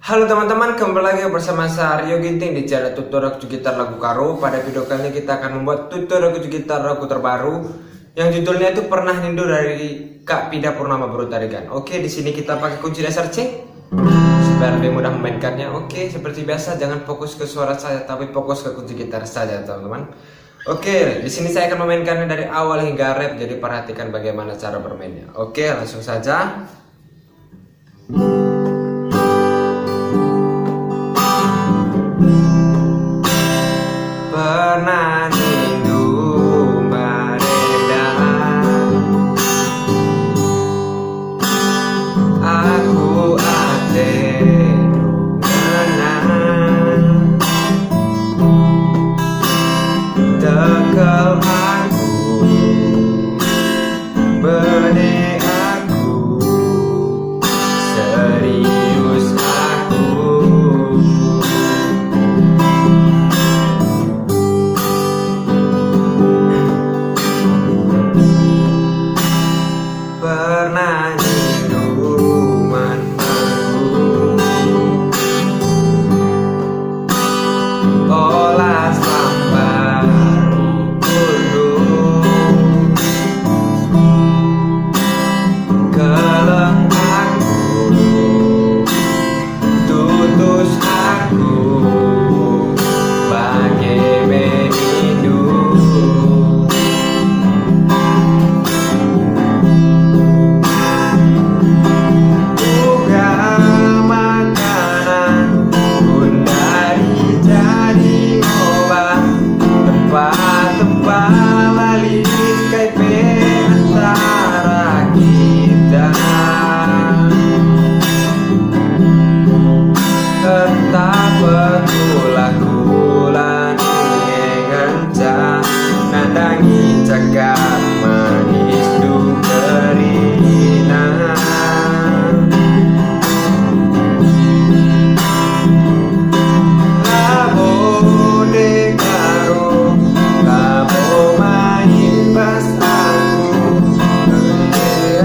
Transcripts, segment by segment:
Halo teman-teman, kembali lagi bersama saya Aryo Ginting di channel tutorial gitar lagu karo. Pada video kali ini kita akan membuat tutorial gitar lagu terbaru yang judulnya itu Pernah Rindu dari Kak Pida Purnama Brutarigan. Oke, di sini kita pakai kunci dasar C supaya lebih mudah memainkannya. Oke, seperti biasa jangan fokus ke suara saya tapi fokus ke kunci gitar saja, teman-teman. Oke, di sini saya akan memainkannya dari awal hingga ref, jadi perhatikan bagaimana cara bermainnya. Oke, langsung saja. Pernah rindu beredar, aku ate menang, tekel aku, bede aku, serius aku. Pernah rindu menunggu, olah sambar gunung, keleng aku, tutus aku, bagai menindu. Tetap betul aku lagi ngencang nandangi cakap manis du kerina. Labo dekaro, labo main pas aku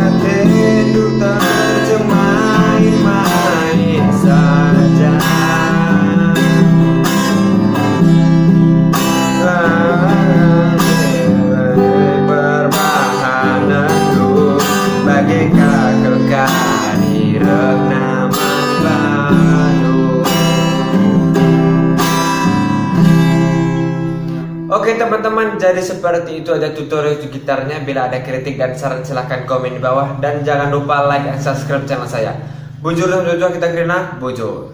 hati du terjemahin saja. Oke teman-teman, jadi seperti itu aja tutorial gitarnya. Bila ada kritik dan saran silahkan komen di bawah. Dan jangan lupa like dan subscribe channel saya. Bujur dan jojo kita kena bujur.